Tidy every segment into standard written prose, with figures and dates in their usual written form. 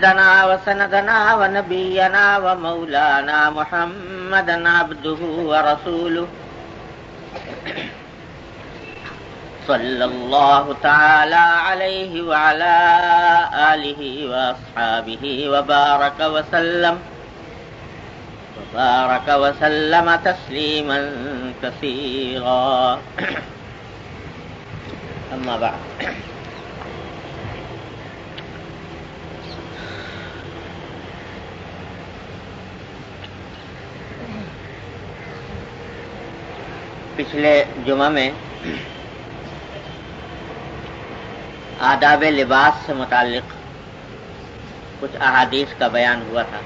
سيدنا وسندنا ونبينا ومولانا محمدا عبده ورسوله صلى الله تعالى عليه وعلى آله وأصحابه وبارك وسلم تسليما كثيرا. أما بعد، پچھلے جمعہ میں آداب لباس سے متعلق کچھ احادیث کا بیان ہوا تھا،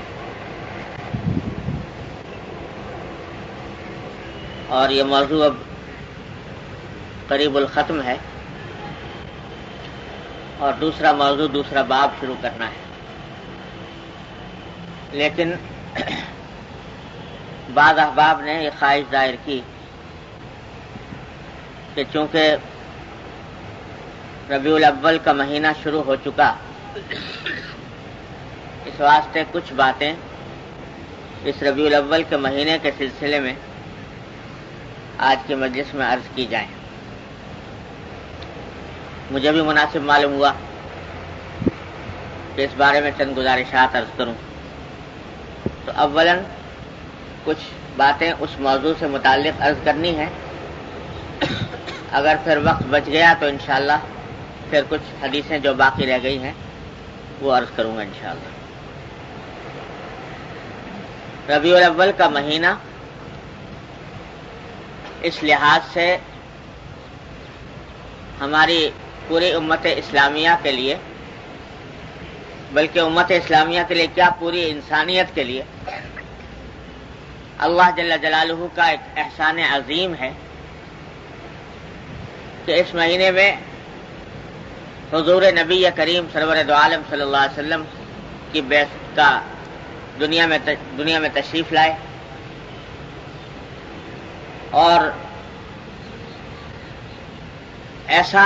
اور یہ موضوع اب قریب الختم ہے اور دوسرا موضوع، دوسرا باب شروع کرنا ہے. لیکن بعض احباب نے یہ خواہش ظاہر کی کہ چونکہ ربیع الاول کا مہینہ شروع ہو چکا، اس واسطے کچھ باتیں اس ربیع الاول کے مہینے کے سلسلے میں آج کی مجلس میں عرض کی جائیں. مجھے بھی مناسب معلوم ہوا کہ اس بارے میں چند گزارشات عرض کروں. تو اولاً کچھ باتیں اس موضوع سے متعلق عرض کرنی ہے، اگر پھر وقت بچ گیا تو انشاءاللہ پھر کچھ حدیثیں جو باقی رہ گئی ہیں وہ عرض کروں گا انشاءاللہ. ربیع الاول کا مہینہ اس لحاظ سے ہماری پوری امت اسلامیہ کے لیے، بلکہ امت اسلامیہ کے لیے کیا پوری انسانیت کے لیے اللہ جل جلالہ کا ایک احسان عظیم ہے کہ اس مہینے میں حضور نبی کریم سرور دو عالم صلی اللہ علیہ وسلم کی بعثت کا دنیا میں تشریف لائے، اور ایسا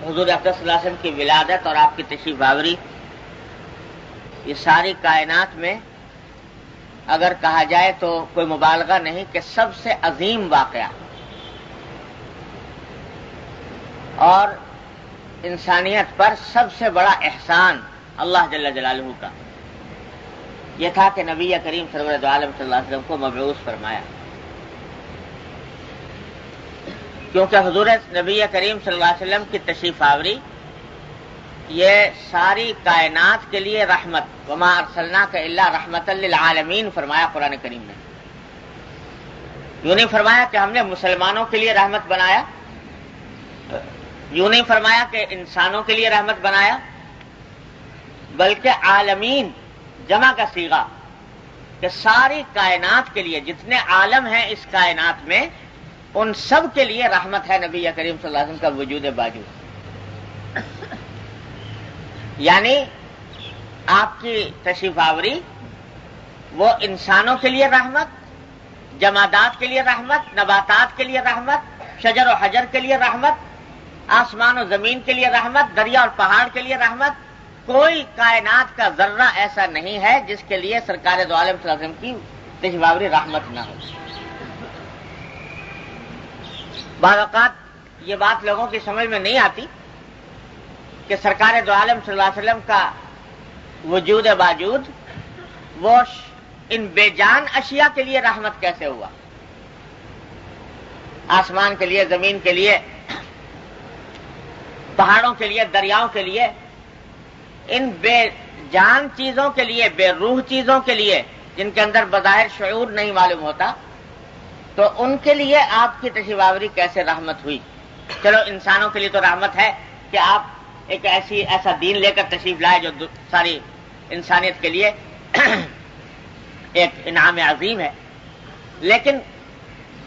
حضور اکرم صلی اللہ علیہ وسلم کی ولادت اور آپ کی تشریف آوری یہ ساری کائنات میں اگر کہا جائے تو کوئی مبالغہ نہیں کہ سب سے عظیم واقعہ اور انسانیت پر سب سے بڑا احسان اللہ جل جلالہ کا یہ تھا کہ نبی کریم سرور دو عالم صلی اللہ علیہ وسلم کو مبعوث فرمایا. کیونکہ حضور نبی کریم صلی اللہ علیہ وسلم کی تشریف آوری یہ ساری کائنات کے لیے رحمت، وما ارسلناک الا رحمتا للعالمین فرمایا قرآن کریم نے. یوں نہیں فرمایا کہ ہم نے مسلمانوں کے لیے رحمت بنایا، یوں نہیں فرمایا کہ انسانوں کے لیے رحمت بنایا، بلکہ عالمین جمع کا صیغہ کہ ساری کائنات کے لیے، جتنے عالم ہیں اس کائنات میں ان سب کے لیے رحمت ہے نبی کریم صلی اللہ علیہ وسلم کا وجود باوجود. یعنی آپ کی تشریف آوری وہ انسانوں کے لیے رحمت، جمادات کے لیے رحمت، نباتات کے لیے رحمت، شجر و حجر کے لیے رحمت، آسمان و زمین کے لیے رحمت، دریا اور پہاڑ کے لیے رحمت. کوئی کائنات کا ذرہ ایسا نہیں ہے جس کے لیے سرکار دو عالم صلی اللہ علیہ وسلم کی تشریف آوری رحمت نہ ہو. بعض اوقات یہ بات لوگوں کی سمجھ میں نہیں آتی کہ سرکار دو عالم صلی اللہ علیہ وسلم کا وجود باوجود وہ ان بے جان اشیاء کے لیے رحمت کیسے ہوا. آسمان کے لیے، زمین کے لیے، پہاڑوں کے لیے، دریاؤں کے لیے، ان بے جان چیزوں کے لیے، بے روح چیزوں کے لیے جن کے اندر بظاہر شعور نہیں معلوم ہوتا، تو ان کے لیے آپ کی تشریف آوری کیسے رحمت ہوئی. چلو انسانوں کے لیے تو رحمت ہے کہ آپ ایک ایسا دین لے کر تشریف لائے جو ساری انسانیت کے لیے ایک انعام عظیم ہے، لیکن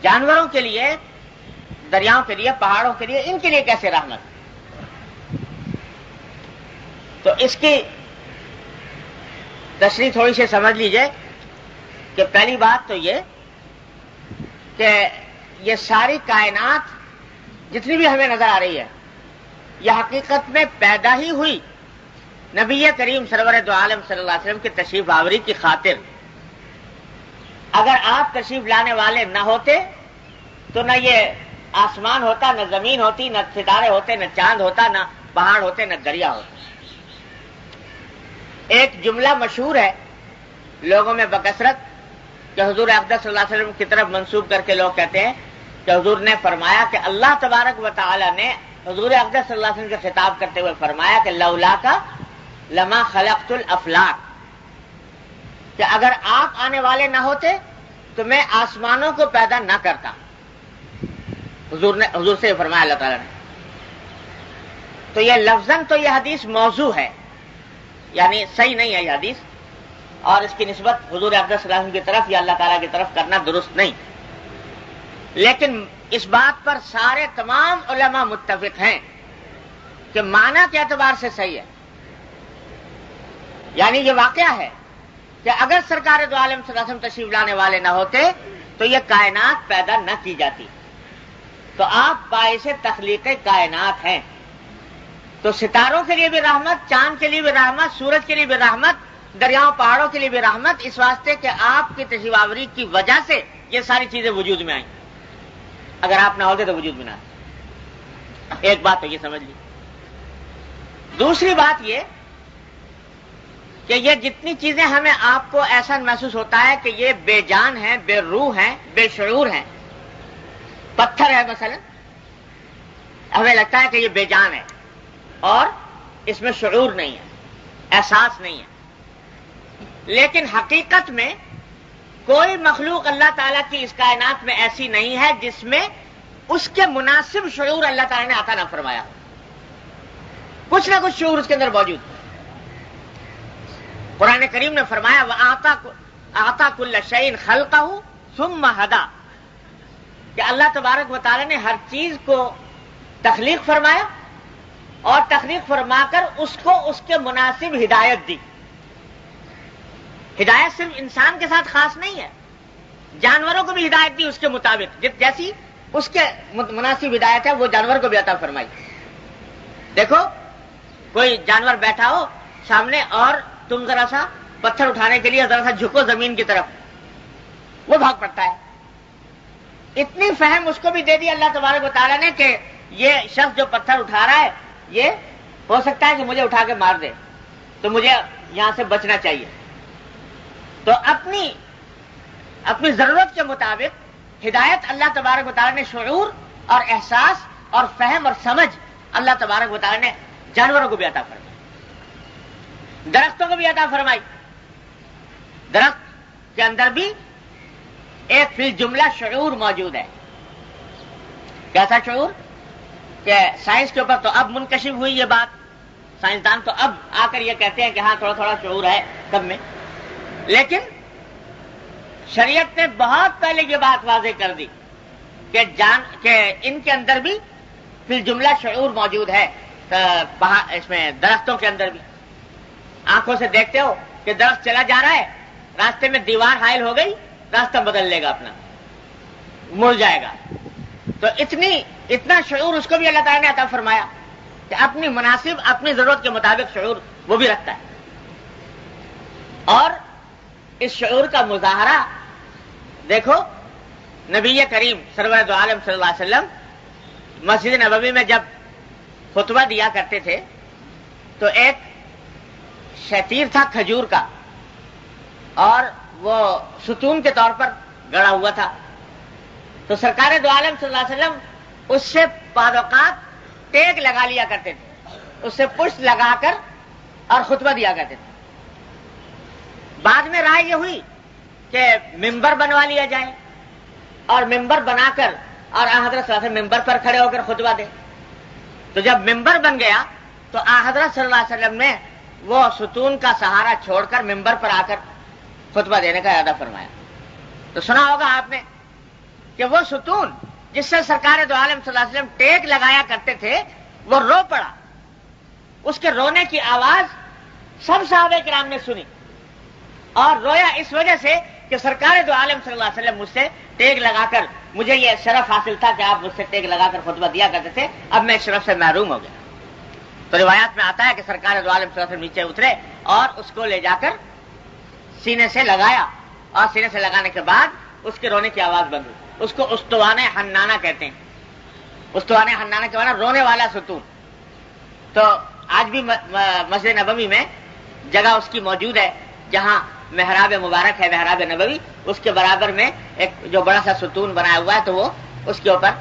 جانوروں کے لیے، دریاؤں کے لیے، پہاڑوں کے لیے، ان کے لیے کیسے رحمت. تو اس کی تشریح تھوڑی سی سمجھ لیجئے کہ پہلی بات تو یہ کہ یہ ساری کائنات جتنی بھی ہمیں نظر آ رہی ہے یہ حقیقت میں پیدا ہی ہوئی نبی کریم سرور دو عالم صلی اللہ علیہ وسلم کی تشریف آوری کی خاطر اگر آپ تشریف لانے والے نہ ہوتے تو نہ یہ آسمان ہوتا، نہ زمین ہوتی، نہ ستارے ہوتے، نہ چاند ہوتا، نہ پہاڑ ہوتے، نہ دریا ہوتا۔ ایک جملہ مشہور ہے لوگوں میں بکثرت کہ حضور اقدس صلی اللہ علیہ وسلم کی طرف منسوب کر کے لوگ کہتے ہیں کہ حضور نے فرمایا کہ اللہ تبارک و تعالی نے حضور اقدس صلی اللہ علیہ وسلم سے خطاب کرتے ہوئے فرمایا کہ لولا کا لما خلقت الافلاک، کہ اگر آپ آنے والے نہ ہوتے تو میں آسمانوں کو پیدا نہ کرتا۔ حضور سے فرمایا اللہ تعالیٰ نے۔ تو یہ لفظاً تو یہ حدیث موضوع ہے، یعنی صحیح نہیں ہے یہ حدیث، اور اس کی نسبت حضور اقدس صلی اللہ علیہ وسلم کی طرف یا اللہ تعالیٰ کی طرف کرنا درست نہیں، لیکن اس بات پر سارے تمام علماء متفق ہیں کہ معنی کے اعتبار سے صحیح ہے۔ یعنی یہ واقعہ ہے کہ اگر سرکار دو عالم صلی اللہ علیہ وسلم تشریف لانے والے نہ ہوتے تو یہ کائنات پیدا نہ کی جاتی۔ تو آپ باعث تخلیق کائنات ہیں، تو ستاروں کے لیے بھی رحمت، چاند کے لیے بھی رحمت، سورج کے لیے بھی رحمت، دریاؤں پہاڑوں کے لیے بھی رحمت، اس واسطے کہ آپ کی تشریف آوری کی وجہ سے یہ ساری چیزیں وجود میں آئیں۔ اگر آپ نہ ہوتے تو وجود میں نہ آتے۔ ایک بات تو یہ سمجھ لی۔ دوسری بات یہ کہ یہ جتنی چیزیں ہمیں آپ کو ایسا محسوس ہوتا ہے کہ یہ بے جان ہیں، بے روح ہیں، بے شعور ہیں۔ پتھر ہے مثلا، ہمیں لگتا ہے کہ یہ بے جان ہے اور اس میں شعور نہیں ہے، احساس نہیں ہے، لیکن حقیقت میں کوئی مخلوق اللہ تعالیٰ کی اس کائنات میں ایسی نہیں ہے جس میں اس کے مناسب شعور اللہ تعالیٰ نے عطا نہ فرمایا۔ کچھ نہ کچھ شعور اس کے اندر موجود۔ قرآن کریم نے فرمایا وَآتَا كُلَّ شَيْءٍ خَلْقَهُ ثُمَّ هَدَى، کہ اللہ تبارک و تعالیٰ نے ہر چیز کو تخلیق فرمایا اور تخلیق فرما کر اس کو اس کے مناسب ہدایت دی۔ ہدایت صرف انسان کے ساتھ خاص نہیں ہے، جانوروں کو بھی ہدایت دی اس کے مطابق، جیسی اس کے مناسب ہدایت ہے وہ جانور کو بھی عطا فرمائی۔ دیکھو کوئی جانور بیٹھا ہو سامنے اور تم ذرا سا پتھر اٹھانے کے لیے ذرا سا جھکو زمین کی طرف، وہ بھاگ پڑتا ہے۔ اتنی فہم اس کو بھی دے دی اللہ تبارک و تعالیٰ نے کہ یہ شخص جو پتھر اٹھا رہا ہے یہ ہو سکتا ہے کہ مجھے اٹھا کے مار دے، تو مجھے یہاں سے بچنا چاہیے۔ تو اپنی ضرورت کے مطابق ہدایت اللہ تبارک و تعالیٰ نے شعور اور احساس اور فہم اور سمجھ اللہ تبارک و تعالیٰ نے جانوروں کو بھی عطا فرمائی، درختوں کو بھی عطا فرمائی۔ درخت کے اندر بھی ایک فی الجملہ شعور موجود ہے۔ کیسا شعور کہ سائنس کے اوپر تو اب منکشف ہوئی یہ بات، سائنسدان تو اب آ کر یہ کہتے ہیں کہ ہاں تھوڑا تھوڑا شعور ہے سب میں، لیکن شریعت نے بہت پہلے یہ بات واضح کر دی کہ ان کے اندر بھی فی الجملہ شعور موجود ہے۔ اس میں درختوں کے اندر بھی آنکھوں سے دیکھتے ہو کہ درخت چلا جا رہا ہے، راستے میں دیوار حائل ہو گئی، راستہ بدل لے گا، اپنا مڑ جائے گا۔ تو اتنا شعور اس کو بھی اللہ تعالیٰ نے عطا فرمایا کہ اپنی مناسب اپنی ضرورت کے مطابق شعور وہ بھی رکھتا ہے۔ اور اس شعور کا مظاہرہ دیکھو، نبی کریم سرور دو عالم صلی اللہ علیہ وسلم مسجد نبوی میں جب خطبہ دیا کرتے تھے تو ایک شتیر تھا کھجور کا، اور وہ ستون کے طور پر گڑا ہوا تھا۔ تو سرکار دو عالم صلی اللہ علیہ وسلم اس سے بعض اوقات ٹیک لگا لیا کرتے تھے، اس سے پشت لگا کر اور خطبہ دیا کرتے تھے۔ بعد میں رائے یہ ہوئی کہ ممبر بنوا لیا جائے اور ممبر بنا کر اور حضرت صلی اللہ علیہ وسلم ممبر پر کھڑے ہو کر خطبہ دے۔ تو جب ممبر بن گیا تو حضرت صلی اللہ علیہ وسلم نے وہ ستون کا سہارا چھوڑ کر ممبر پر آ کر خطبہ دینے کا ارادہ فرمایا۔ تو سنا ہوگا آپ نے کہ وہ ستون جس سے سرکار دو عالم صلی اللہ علیہ وسلم ٹیک لگایا کرتے تھے وہ رو پڑا۔ اس کے رونے کی آواز سب صحابہ کرام نے سنی اور رویا اس وجہ سے کہ سرکار دو عالم صلی اللہ علیہ وسلم مجھ سے ٹیک لگا کر، مجھے یہ شرف حاصل تھا کہ آپ مجھ سے ٹیک لگا کر خطبہ دیا کرتے تھے، اب میں اس شرف سے محروم ہو گیا۔ تو روایات میں آتا ہے کہ سرکار دو عالم صلی اللہ علیہ وسلم نیچے اترے اور اس کو لے جا کر سینے سے لگایا، اور سینے سے لگانے کے بعد اس کے رونے کی آواز بند ہوئی۔ اس کو استوانِ حنانہ کہتے ہیں۔ استوانِ حنانہ کے معنی رونے والا ستون۔ تو آج بھی مسجد نبوی میں جگہ اس کی موجود ہے جہاں محراب مبارک ہے، محراب نبوی، اس کے برابر میں ایک جو بڑا سا ستون بنایا ہوا ہے، تو وہ اس کے اوپر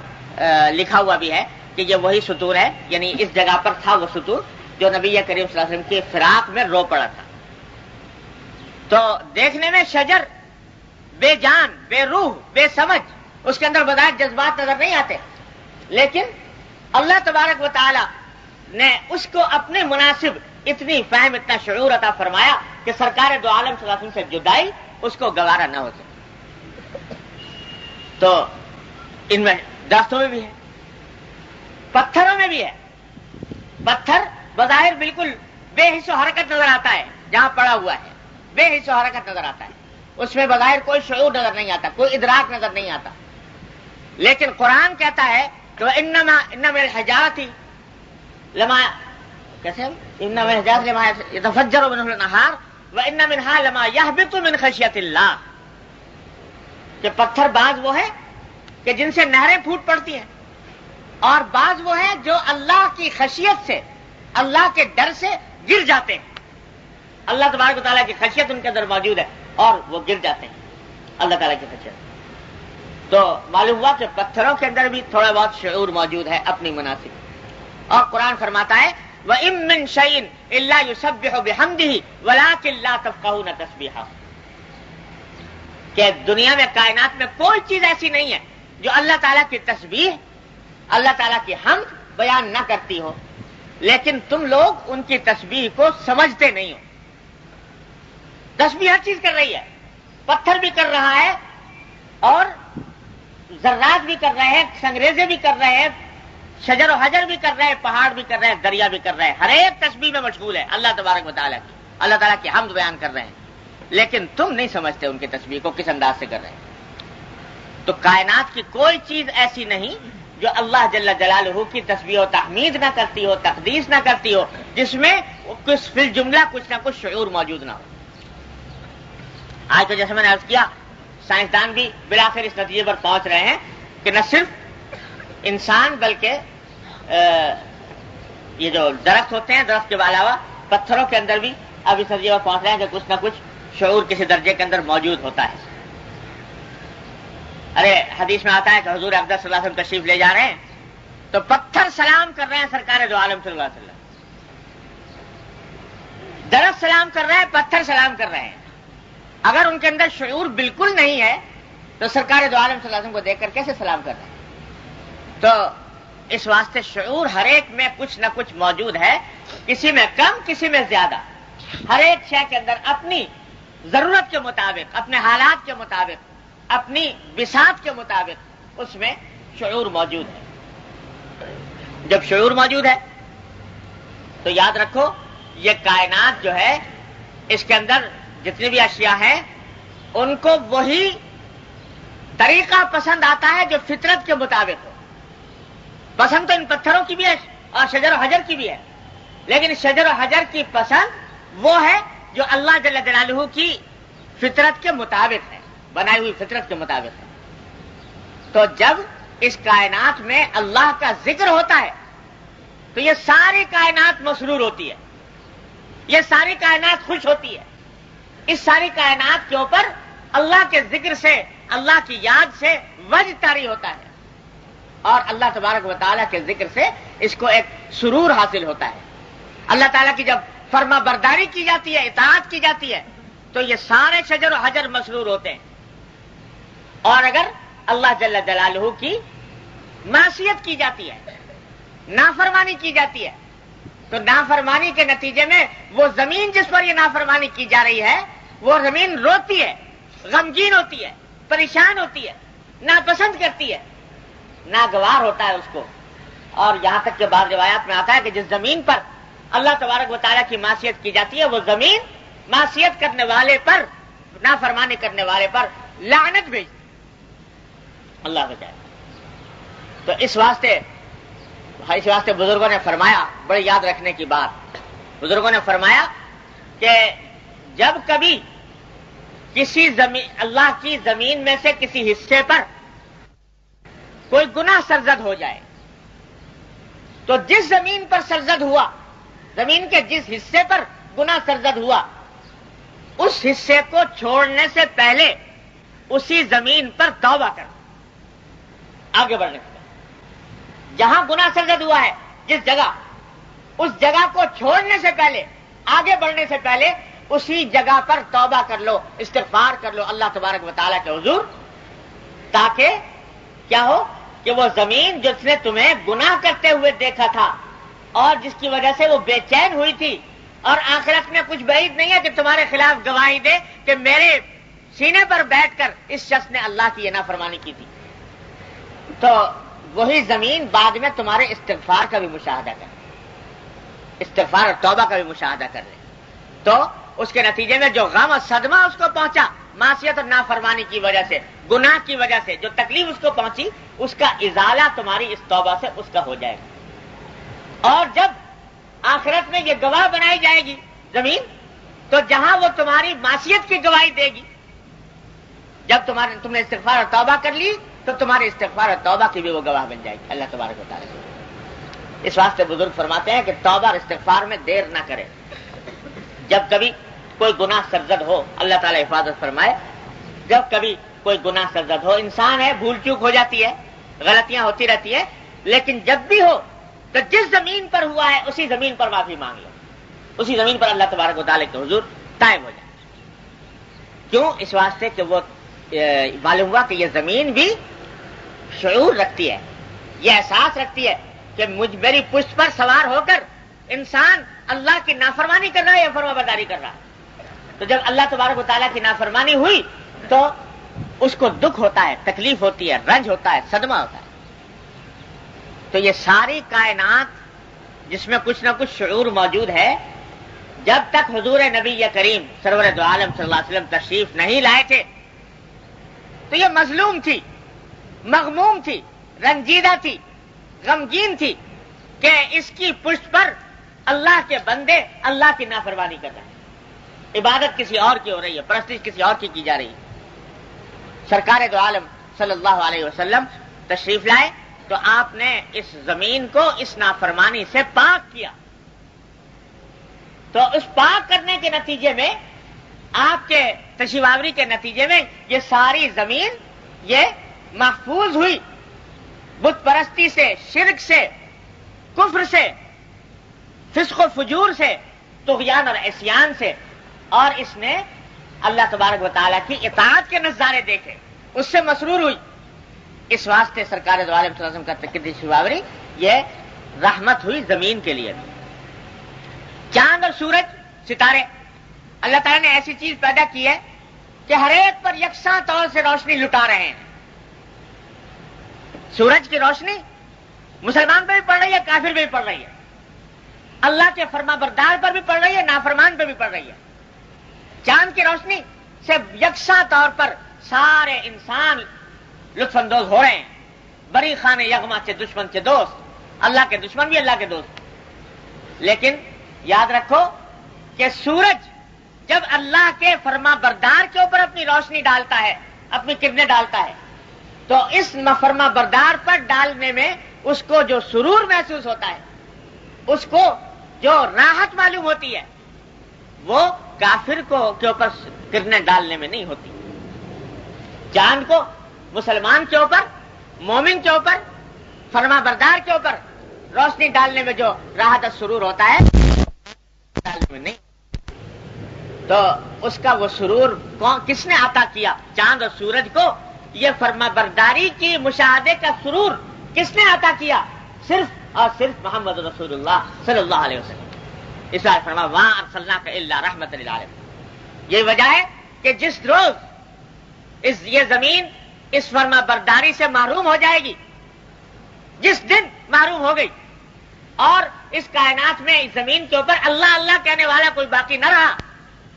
لکھا ہوا بھی ہے کہ یہ وہی ستون ہے، یعنی اس جگہ پر تھا وہ ستون جو نبی کریم صلی اللہ علیہ وسلم کے فراق میں رو پڑا تھا۔ تو دیکھنے میں شجر بے جان، بے روح، بے سمجھ، اس کے اندر بظاہر جذبات نظر نہیں آتے، لیکن اللہ تبارک و تعالی نے اس کو اپنے مناسب اتنی فہم، اتنا شعور عطا فرمایا کہ سرکار دو عالم صلی اللہ علیہ وسلم سے جدائی اس کو گوارا نہ ہو سکے۔ تو ان میں درختوں میں بھی ہے، پتھروں میں بھی ہے۔ پتھر بظاہر بالکل بے حس و حرکت نظر آتا ہے، جہاں پڑا ہوا ہے بے حس و حرکت نظر آتا ہے، اس میں بظاہر کوئی شعور نظر نہیں آتا، کوئی ادراک نظر نہیں آتا، لیکن قرآن کہتا ہے کہ انما الحجارۃ لما کیسے انما الحجارۃ لما يتفجر منه الانهار وان منها لما يهبط من خشیۃ اللہ، کہ پتھر بعض وہ ہے کہ جن سے نہریں پھوٹ پڑتی ہیں، اور بعض وہ ہیں جو اللہ کی خشیت سے، اللہ کے ڈر سے گر جاتے ہیں۔ اللہ تبارک و تعالیٰ کی خشیت ان کے اندر موجود ہے اور وہ گر جاتے ہیں اللہ تعالیٰ کی خشیت۔ تو معلوم ہوا کہ پتھروں کے اندر بھی تھوڑا بہت شعور موجود ہے اپنی مناسب۔ اور قرآن فرماتا ہے وَإِن مِّن شَيْءٍ إِلَّا يُسَبِّحُ بِحَمْدِهِ وَلَٰكِن لَّا تَفْقَهُونَ تَسْبِيحَهُ، کہ دنیا میں، کائنات میں کوئی چیز ایسی نہیں ہے جو اللہ تعالیٰ کی تسبیح، اللہ تعالیٰ کی حمد بیان نہ کرتی ہو، لیکن تم لوگ ان کی تسبیح کو سمجھتے نہیں ہو۔ تسبیح ہر چیز کر رہی ہے، پتھر بھی کر رہا ہے، اور ذرات بھی کر رہے ہیں، سنگریزے بھی کر رہے ہیں، شجر و حجر بھی کر رہے ہیں، پہاڑ بھی کر رہے ہیں، دریا بھی کر رہے ہیں، ہر ایک تسبیح میں مشغول ہے اللہ تبارک و تعالیٰ کی، اللہ تعالیٰ کی حمد بیان کر رہے ہیں، لیکن تم نہیں سمجھتے ان کی تسبیح کو کس انداز سے کر رہے ہیں۔ تو کائنات کی کوئی چیز ایسی نہیں جو اللہ جل جلالہ کی تسبیح و تحمید نہ کرتی ہو، تقدیس نہ کرتی ہو، جس میں کچھ فی الجملہ کچھ نہ کچھ شعور موجود نہ ہو۔ آج تو جیسے میں نے عرض کیا، سائنسدان بھی بالآخر اس نتیجے پر پہنچ رہے ہیں کہ نہ صرف انسان بلکہ یہ جو درخت ہوتے ہیں، درخت کے علاوہ پتھروں کے اندر بھی اب اس نتیجے پر پہنچ رہے ہیں کہ کچھ نہ کچھ شعور کسی درجے کے اندر موجود ہوتا ہے۔ ارے حدیث میں آتا ہے کہ حضور اقدس صلی اللہ علیہ وسلم تشریف لے جا رہے ہیں تو پتھر سلام کر رہے ہیں سرکار دو عالم صلی اللہ علیہ وسلم، درخت سلام کر رہے ہیں، پتھر سلام کر رہے ہیں۔ اگر ان کے اندر شعور بالکل نہیں ہے تو سرکار دو عالم صلی اللہ علیہ وسلم کو دیکھ کر کیسے سلام کر رہے ہیں؟ تو اس واسطے شعور ہر ایک میں کچھ نہ کچھ موجود ہے، کسی میں کم، کسی میں زیادہ، ہر ایک شے کے اندر اپنی ضرورت کے مطابق، اپنے حالات کے مطابق، اپنی بساط کے مطابق اس میں شعور موجود ہے۔ جب شعور موجود ہے تو یاد رکھو یہ کائنات جو ہے، اس کے اندر جتنی بھی اشیاء ہیں ان کو وہی طریقہ پسند آتا ہے جو فطرت کے مطابق ہو۔ پسند تو ان پتھروں کی بھی ہے اور شجر و حجر کی بھی ہے، لیکن شجر و حجر کی پسند وہ ہے جو اللہ جل جلالہ کی فطرت کے مطابق ہے، بنائی ہوئی فطرت کے مطابق ہے۔ تو جب اس کائنات میں اللہ کا ذکر ہوتا ہے تو یہ ساری کائنات مسرور ہوتی ہے، یہ ساری کائنات خوش ہوتی ہے، اس ساری کائنات کے اوپر اللہ کے ذکر سے، اللہ کی یاد سے وجد طاری ہوتا ہے، اور اللہ تبارک و تعالیٰ کے ذکر سے اس کو ایک سرور حاصل ہوتا ہے۔ اللہ تعالیٰ کی جب فرما برداری کی جاتی ہے، اطاعت کی جاتی ہے، تو یہ سارے شجر و حجر مسرور ہوتے ہیں۔ اور اگر اللہ جل جلالہ کی معصیت کی جاتی ہے، نافرمانی کی جاتی ہے، تو نافرمانی کے نتیجے میں وہ زمین جس پر یہ نافرمانی کی جا رہی ہے وہ زمین روتی ہے، غمگین ہوتی ہے، پریشان ہوتی ہے، ناپسند کرتی ہے، ناگوار ہوتا ہے اس کو۔ اور یہاں تک کہ بعض روایات میں آتا ہے کہ جس زمین پر اللہ تبارک و تعالیٰ کی معصیت کی جاتی ہے وہ زمین معصیت کرنے والے پر، نافرمانی کرنے والے پر لعنت بھیجتی، اللہ بچائے۔ تو اس واسطے اس واسطے بزرگوں نے فرمایا، بڑے یاد رکھنے کی بات، بزرگوں نے فرمایا کہ جب کبھی کسی زمین، اللہ کی زمین میں سے کسی حصے پر کوئی گناہ سرزد ہو جائے تو جس زمین پر سرزد ہوا، زمین کے جس حصے پر گناہ سرزد ہوا، اس حصے کو چھوڑنے سے پہلے اسی زمین پر توبہ کر، آگے بڑھنے سے پہلے جہاں گناہ سرزد ہوا ہے جس جگہ، اس جگہ کو چھوڑنے سے پہلے، آگے بڑھنے سے پہلے اسی جگہ پر توبہ کر لو، استغفار کر لو اللہ تبارک و تعالیٰ کے حضور، تاکہ کیا ہو کہ وہ زمین جس نے تمہیں گناہ کرتے ہوئے دیکھا تھا اور جس کی وجہ سے وہ بے چین ہوئی تھی، اور آخرت میں کچھ بعید نہیں ہے کہ تمہارے خلاف گواہی دے کہ میرے سینے پر بیٹھ کر اس شخص نے اللہ کی یہ نافرمانی کی تھی، تو وہی زمین بعد میں تمہارے استغفار کا بھی مشاہدہ کرے، استغفار اور توبہ کا بھی مشاہدہ کر لے، تو اس کے نتیجے میں جو غم اور صدمہ اس کو پہنچا معصیت اور نافرمانی کی وجہ سے، گناہ کی وجہ سے جو تکلیف اس کو پہنچی، اس کا ازالہ تمہاری اس توبہ سے اس کا ہو جائے گا۔ اور جب آخرت میں یہ گواہ بنائی جائے گی زمین، تو جہاں وہ تمہاری معصیت کی گواہی دے گی، جب تم نے استغفار اور توبہ کر لی تو تمہارے استغفار اور توبہ کی بھی وہ گواہ بن جائے گی اللہ تبارک و تعالیٰ۔ اس واسطے بزرگ فرماتے ہیں کہ توبہ اور استغفار میں دیر نہ کرے، جب کبھی کوئی گناہ سرزد ہو، اللہ تعالیٰ حفاظت فرمائے، جب کبھی کوئی گناہ سرزد ہو، انسان ہے، بھول چوک ہو جاتی ہے، غلطیاں ہوتی رہتی ہے، لیکن جب بھی ہو تو جس زمین پر ہوا ہے اسی زمین پر معافی مانگ لو، اسی زمین پر اللہ تبارک و تعالیٰ کے حضور قائم ہو جائے۔ کیوں؟ اس واسطے کہ وہ معلوم ہوا کہ یہ زمین بھی شعور رکھتی ہے، یہ احساس رکھتی ہے کہ میری پشت پر سوار ہو کر انسان اللہ کی نافرمانی کر رہا ہے یا فرما برداری کر رہا ہے۔ تو جب اللہ تبارک و تعالیٰ کی نافرمانی ہوئی تو اس کو دکھ ہوتا ہے، تکلیف ہوتی ہے، رنج ہوتا ہے، صدمہ ہوتا ہے۔ تو یہ ساری کائنات جس میں کچھ نہ کچھ شعور موجود ہے، جب تک حضور نبی کریم سرور دو عالم صلی اللہ علیہ وسلم تشریف نہیں لائے تھے تو یہ مظلوم تھی، مغموم تھی، رنجیدہ تھی، غمگین تھی کہ اس کی پشت پر اللہ کے بندے اللہ کی نافرمانی کر رہے ہیں، عبادت کسی اور کی ہو رہی ہے، پرستش کسی اور کی جا رہی ہے۔ سرکار دو عالم صلی اللہ علیہ وسلم تشریف لائے تو آپ نے اس زمین کو اس نافرمانی سے پاک کیا، تو اس پاک کرنے کے نتیجے میں، آپ کے تشریف آوری کے نتیجے میں، یہ ساری زمین یہ محفوظ ہوئی بت پرستی سے، شرک سے، کفر سے، فسق و فجور سے، طغیان اور عصیان سے، اور اس نے اللہ تبارک و تعالیٰ کی اطاعت کے نظارے دیکھے، اس سے مسرور ہوئی۔ اس واسطے سرکار دو عالم صلی اللہ علیہ وسلم کا تشریف آوری یہ رحمت ہوئی زمین کے لیے بھی۔ چاند اور سورج، ستارے، اللہ تعالیٰ نے ایسی چیز پیدا کی ہے کہ ہر ایک پر یکساں طور سے روشنی لٹا رہے ہیں۔ سورج کی روشنی مسلمان پہ بھی پڑ رہی ہے، کافر پہ بھی پڑ رہی ہے، اللہ کے فرما بردار پر بھی پڑ رہی ہے، نافرمان پہ بھی پڑ رہی ہے۔ چاند کی روشنی سے یکساں طور پر سارے انسان لطف اندوز ہو رہے ہیں، بری خانے یغما سے دشمن سے دوست، اللہ کے دشمن بھی اللہ کے دوست۔ لیکن یاد رکھو کہ سورج جب اللہ کے فرما بردار کے اوپر اپنی روشنی ڈالتا ہے، اپنی کرنیں ڈالتا ہے، تو اس فرما بردار پر ڈالنے میں اس کو جو سرور محسوس ہوتا ہے، اس کو جو راحت معلوم ہوتی ہے، وہ کافر کو کے اوپر کرنیں ڈالنے میں نہیں ہوتی۔ چاند کو مسلمان کے اوپر، مومن کے اوپر، فرما بردار کے اوپر روشنی ڈالنے میں جو راحت اور سرور ہوتا ہے، ڈالنے میں نہیں۔ تو اس کا وہ سرور کس نے عطا کیا؟ چاند اور سورج کو یہ فرما برداری کی مشاہدے کا سرور کس نے عطا کیا؟ صرف اور صرف محمد رسول اللہ صلی اللہ علیہ وسلم۔ اس بار فرما وَمَا أَرْسَلْنَاكَ إِلَّا رَحْمَةً لِلْعَالَمِينَ۔ یہ وجہ ہے کہ جس روز یہ زمین اس فرما برداری سے محروم ہو جائے گی، جس دن محروم ہو گئی اور اس کائنات میں اس زمین کے اوپر اللہ اللہ کہنے والا کوئی باقی نہ رہا،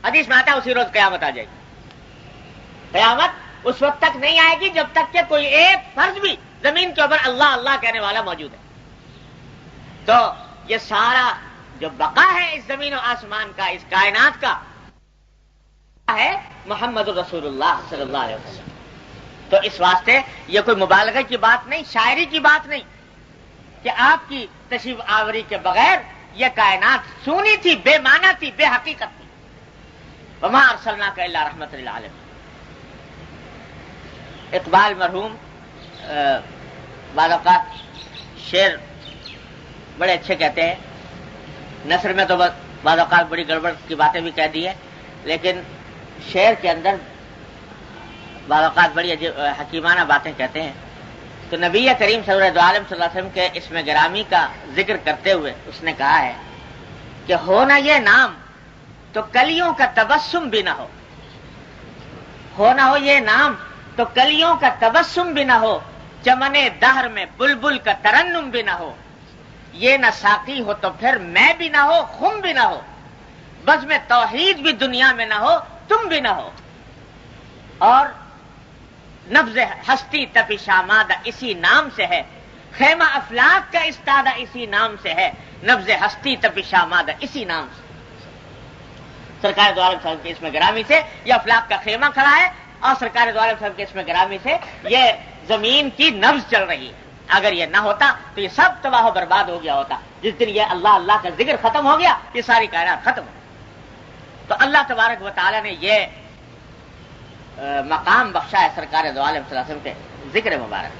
حدیث میں آتا ہے اسی روز قیامت آ جائے گی۔ قیامت اس وقت تک نہیں آئے گی جب تک کہ کوئی ایک فرد بھی زمین کے اوپر اللہ اللہ کہنے والا موجود ہے۔ تو یہ سارا جو بقا ہے اس زمین و آسمان کا، اس کائنات کا ہے محمد رسول اللہ صلی اللہ علیہ وسلم. تو اس واسطے یہ کوئی مبالغہ کی بات نہیں، شاعری کی بات نہیں کہ آپ کی تشریف آوری کے بغیر یہ کائنات سونی تھی، بے معنی تھی، بے حقیقت تھی. وما ارسلناک الا رحمۃ للعالمین. اقبال مرحوم بعض اوقات شعر بڑے اچھے کہتے ہیں، نثر میں تو بعض اوقات بڑی گڑبڑ کی باتیں بھی کہہ دی ہے، لیکن شعر کے اندر بعض اوقات بڑی حکیمانہ باتیں کہتے ہیں. تو نبی کریم صلی اللہ علیہ وسلم کے اسم گرامی کا ذکر کرتے ہوئے اس نے کہا ہے کہ ہو نہ یہ نام تو کلیوں کا تبسم بھی نہ ہو، ہو نہ ہو یہ نام تو کلیوں کا تبسم بھی نہ ہو، چمنے دہر میں بلبل کا ترنم بھی نہ ہو. یہ نہ ساقی ہو تو پھر میں بھی نہ ہو، خم بھی نہ ہو، بس میں توحید بھی دنیا میں نہ ہو، تم بھی نہ ہو. اور نبض ہستی تپش آمادہ اسی نام سے ہے، خیمہ افلاک کا استادہ اسی نام سے ہے، نبض ہستی تپش آمادہ اسی نام سے. سرکار دو عالم صاحب کے اسم گرامی سے یہ افلاک کا خیمہ کھڑا ہے، اور سرکار دو عالم صاحب کے اسم گرامی سے یہ زمین کی نبض چل رہی ہے. اگر یہ نہ ہوتا تو یہ سب تباہ و برباد ہو گیا ہوتا. جس دن یہ اللہ اللہ کا ذکر ختم ہو گیا، یہ ساری کائنات ختم ہو. تو اللہ تبارک و تعالی نے یہ مقام بخشا ہے سرکار دو عالم صلی اللہ علیہ وسلم کے ذکر مبارک.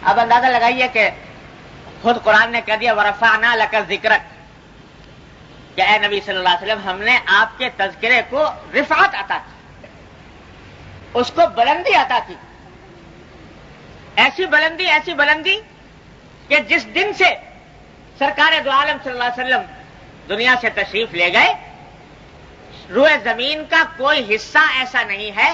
اب اندازہ لگائیے کہ خود قرآن نے کہہ دیا ورفعنا لک ذکرک، کہ اے نبی صلی اللہ علیہ وسلم ہم نے آپ کے تذکرے کو رفعت عطا کی، اس کو بلندی عطا کی. ایسی بلندی کہ جس دن سے سرکار دو عالم صلی اللہ علیہ وسلم دنیا سے تشریف لے گئے، روئے زمین کا کوئی حصہ ایسا نہیں ہے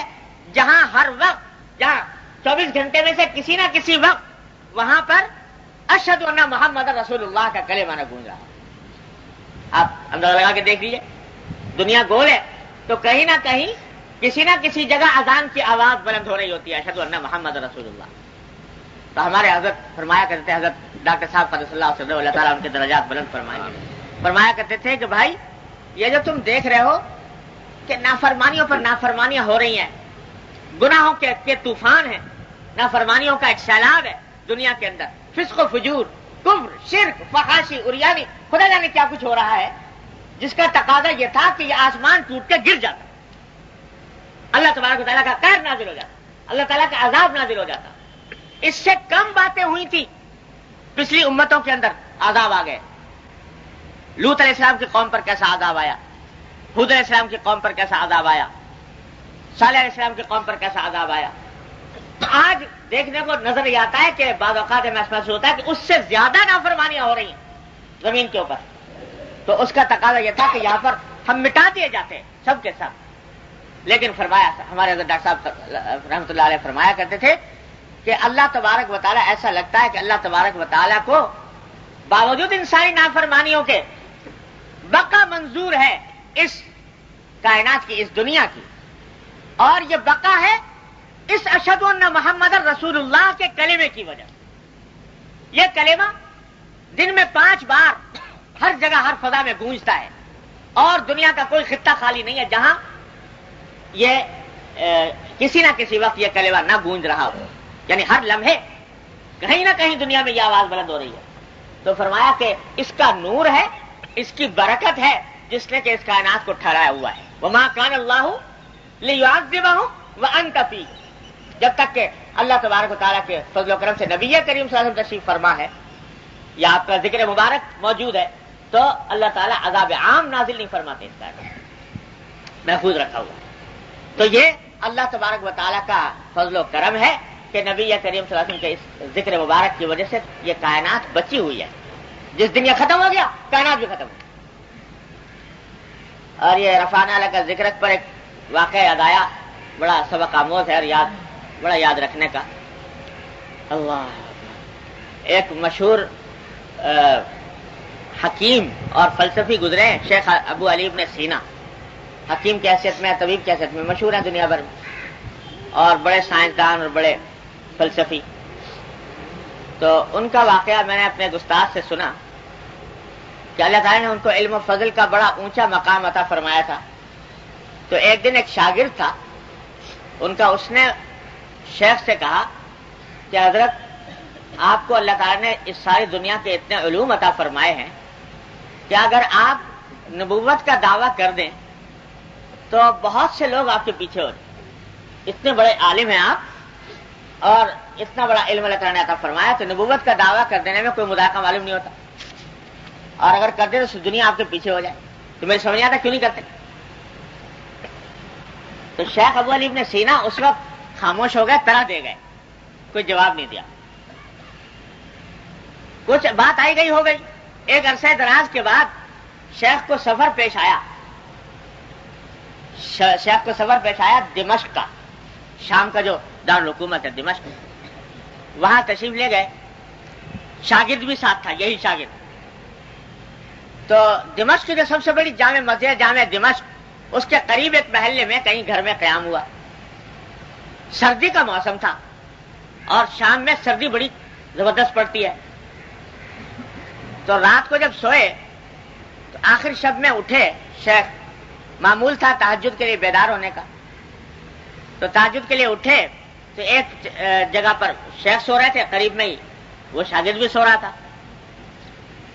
جہاں ہر وقت، جہاں 24 گھنٹے میں سے کسی نہ کسی وقت وہاں پر اشہد ان محمد رسول اللہ کا کلمہ نہ گونج رہا. آپ اندازہ لگا کے دیکھ لیجیے، دنیا گول ہے تو کہیں نہ کہیں کسی نہ کسی جگہ اذان کی آواز بلند ہو رہی ہوتی ہے، اشہد ان محمد رسول اللہ. تو ہمارے حضرت فرمایا کرتے تھے، حضرت ڈاکٹر صاحب قدس اللہ صلی اللہ تعالیٰ ان کے درجات بلند فرمایا کرتے تھے کہ بھائی یہ جو تم دیکھ رہے ہو کہ نافرمانیوں پر نافرمانیاں ہو رہی ہیں، گناہوں کے طوفان ہیں، نافرمانیوں کا ایک سیلاب ہے دنیا کے اندر، فسق و فجور، کفر، شرک، فحاشی، عریانی، خدا جانے کیا کچھ ہو رہا ہے، جس کا تقاضا یہ تھا کہ یہ آسمان ٹوٹ کے گر جاتا، اللہ تبارک و تعالیٰ کا قہر نازل ہو جاتا، اللہ تعالیٰ کا عذاب نازل ہو جاتا. اس سے کم باتیں ہوئی تھی پچھلی امتوں کے اندر، عذاب آ گئے. لوط علیہ السلام کی قوم پر کیسا عذاب آیا، ہود علیہ السلام کی قوم پر کیسا عذاب آیا، صالح علیہ السلام کی قوم پر کیسا عذاب آیا. تو آج دیکھنے کو نظر یہ آتا ہے کہ بعض اوقات محسوس ہوتا ہے کہ اس سے زیادہ نافرمانیاں ہو رہی ہیں زمین کے اوپر. تو اس کا تقاضا یہ تھا کہ یہاں پر ہم مٹا دیے جاتے ہیں سب کے سب. لیکن فرمایا، ہمارے حضرت ڈاکٹر صاحب رحمۃ اللہ علیہ فرمایا کرتے تھے کہ اللہ تبارک و تعالیٰ، ایسا لگتا ہے کہ اللہ تبارک و تعالیٰ کو باوجود انسانی نافرمانیوں کے بقا منظور ہے اس کائنات کی، اس دنیا کی. اور یہ بقا ہے اس اشہد ان محمد رسول اللہ کے کلمے کی وجہ. یہ کلمہ دن میں 5 بار ہر جگہ ہر فضا میں گونجتا ہے، اور دنیا کا کوئی خطہ خالی نہیں ہے جہاں یہ کسی نہ کسی وقت یہ کلمہ نہ گونج رہا ہو. یعنی ہر لمحے کہیں نہ کہیں دنیا میں یہ آواز بلند ہو رہی ہے. تو فرمایا کہ اس کا نور ہے، اس کی برکت ہے جس نے کہ اس کائنات کو ٹھہرایا ہوا ہے. وما کان اللہ لیعذبہم وانت فیہم، جب تک کہ اللہ تبارک و تعالیٰ کے فضل و کرم سے نبی کریم صلی اللہ علیہ وسلم تشریف فرما ہے یا آپ کا ذکر مبارک موجود ہے، تو اللہ تعالیٰ عذاب عام نازل نہیں فرماتے، اس کا محفوظ رکھا ہوا. تو یہ اللہ تبارک و تعالیٰ کا فضل و کرم ہے کہ نبی کریم صلی اللہ علیہ وسلم کے اس ذکر مبارک کی وجہ سے یہ کائنات بچی ہوئی ہے. جس دن یہ ختم ہو گیا کائنات بھی ختم ہو گیا. اور یہ رفعنا لک ذکرک پر ایک واقعہ یاد آیا، بڑا سبق آموز ہے اور بڑا یاد رکھنے کا. اللہ، ایک مشہور حکیم اور فلسفی گزرے ہیں، شیخ ابو علی ابن سینا. حکیم کی حیثیت میں، طبیب کی حیثیت میں مشہور ہیں دنیا بھر میں، اور بڑے سائنسدان اور بڑے فلسفی. تو ان کا واقعہ میں نے اپنے ایک استاد سے سنا کہ اللہ تعالیٰ نے ان کو علم و فضل کا بڑا اونچا مقام عطا فرمایا تھا. تو ایک دن ایک شاگرد تھا ان کا، اس نے شیخ سے کہا کہ حضرت آپ کو اللہ تعالیٰ نے اس ساری دنیا کے اتنے علوم عطا فرمائے ہیں کہ اگر آپ نبوت کا دعویٰ کر دیں تو بہت سے لوگ آپ کے پیچھے ہو جائیں. اتنے بڑے عالم ہیں آپ اور اتنا بڑا علم اللہ تعالیٰ نے عطا فرمایا، تو نبوت کا دعویٰ کر دینے میں کوئی مذاکرہ معلوم نہیں ہوتا، اور اگر کر دیں تو دنیا آپ کے پیچھے ہو جائے. تو میرے سمجھ آتا کیوں نہیں کرتے؟ تو شیخ ابو علی ابن سینا اس وقت خاموش ہو گئے، طرح دے گئے، کوئی جواب نہیں دیا. کچھ بات آئی گئی ہو گئی. ایک عرصہ دراز کے بعد شیخ کو سفر پیش آیا. شیخ کو سفر پیش آیا دمشق کا، شام کا جو دارالحکومت ہے دمشق، وہاں تشریف لے گئے. شاگرد بھی ساتھ تھا، یہی شاگرد. تو دمشق کی جو سب سے بڑی جامع مسجد ہے، جامع دمشق، اس کے قریب ایک محلے میں کہیں گھر میں قیام ہوا. سردی کا موسم تھا اور شام میں سردی بڑی زبردست پڑتی ہے. تو رات کو جب سوئے تو آخر شب میں اٹھے شیخ. معمول تھا تہجد کے لیے بیدار ہونے کا. تو تہجد کے لیے اٹھے تو ایک جگہ پر شیخ سو رہے تھے قریب میں ہی، وہ شاگرد بھی سو رہا تھا.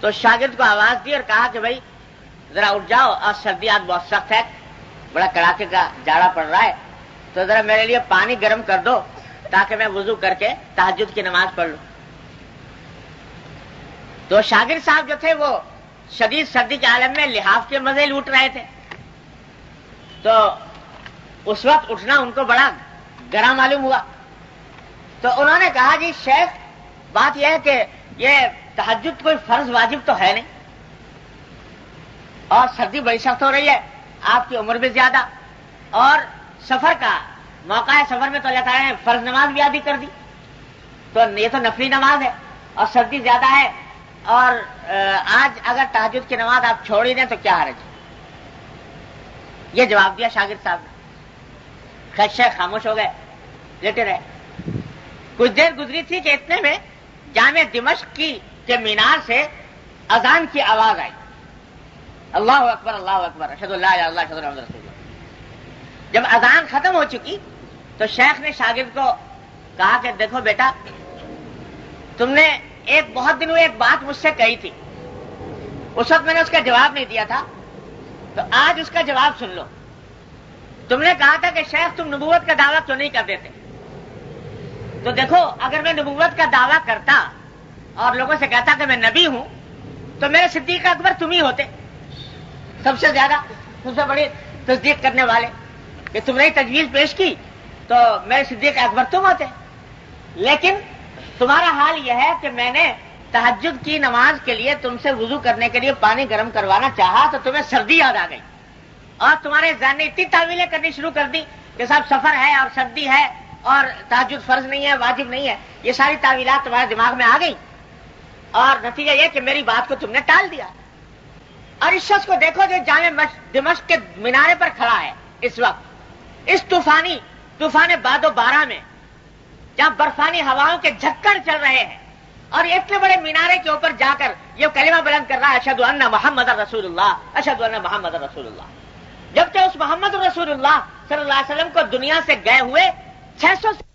تو شاگرد کو آواز دی اور کہا کہ بھائی ذرا اٹھ جاؤ، اور سردی آج بہت سخت ہے، بڑا کڑاکے کا جاڑا پڑ رہا ہے، تو ذرا میرے لیے پانی گرم کر دو تاکہ میں وضو کر کے تہجد کی نماز پڑھ لوں. تو شاگرد صاحب جو تھے وہ شدید سردی کے عالم میں لحاف کے مزے لوٹ رہے تھے. تو اس وقت اٹھنا ان کو بڑا گرم معلوم ہوا. تو انہوں نے کہا جی شیخ، بات یہ ہے کہ یہ تہجد کوئی فرض واجب تو ہے نہیں، اور سردی بڑی سخت ہو رہی ہے، آپ کی عمر بھی زیادہ، اور سفر کا موقع ہے، سفر میں تو اللہ تعالیٰ نے فرض نماز بھی عادی کر دی، تو یہ تو نفلی نماز ہے، اور سردی زیادہ ہے، اور آج اگر تہجد کی نماز آپ چھوڑ ہی دیں تو کیا حرج. یہ جواب دیا شاگرد صاحب نے. خیر شیخ خاموش ہو گئے، لیٹے رہے. کچھ دیر گزری تھی کہ اتنے میں جامع دمشق کے مینار سے اذان کی آواز آئی. اللہ اکبر اللہ اکبر، اشہد ان لا الہ الا اللہ اشہد ان محمد رسول اللہ. جب اذان ختم ہو چکی تو شیخ نے شاگرد کو کہا کہ دیکھو بیٹا، تم نے ایک بہت دن ہوئے ایک بات مجھ سے کہی تھی، اس وقت میں نے اس کا جواب نہیں دیا تھا، تو آج اس کا جواب سن لو. تم نے کہا تھا کہ شیخ تم نبوت کا دعویٰ کیوں نہیں کر دیتے؟ تو دیکھو اگر میں نبوت کا دعویٰ کرتا اور لوگوں سے کہتا کہ میں نبی ہوں تو میرے صدیق اکبر تم ہی ہوتے، سب سے زیادہ، سب سے بڑی تصدیق کرنے والے، کہ تم نے تجویز پیش کی تو میرے صدیق اکبر تم ہوتے. لیکن تمہارا حال یہ ہے کہ میں نے تہجد کی نماز کے لیے تم سے وضو کرنے کے لیے پانی گرم کروانا چاہا تو تمہیں سردی یاد آ گئی، اور تمہارے ذہن نے اتنی تعویلیں کرنی شروع کر دی کہ صاحب سفر ہے اور سردی ہے اور تہجد فرض نہیں ہے، واجب نہیں ہے. یہ ساری تعویلات تمہارے دماغ میں آ گئی، اور نتیجہ یہ کہ میری بات کو تم نے ٹال دیا. اور اس شخص کو دیکھو جو جامع دمشق کے مینارے پر کھڑا ہے اس وقت، اس طوفان باد و بارہ میں، جہاں برفانی ہواؤں کے جھکڑ چل رہے ہیں، اور اتنے بڑے مینارے کے اوپر جا کر یہ کلمہ بلند کر رہا ہے اشہد ان محمد رسول اللہ، اشہد ان محمد رسول اللہ. جبکہ اس محمد رسول اللہ صلی اللہ علیہ وسلم کو دنیا سے گئے ہوئے 600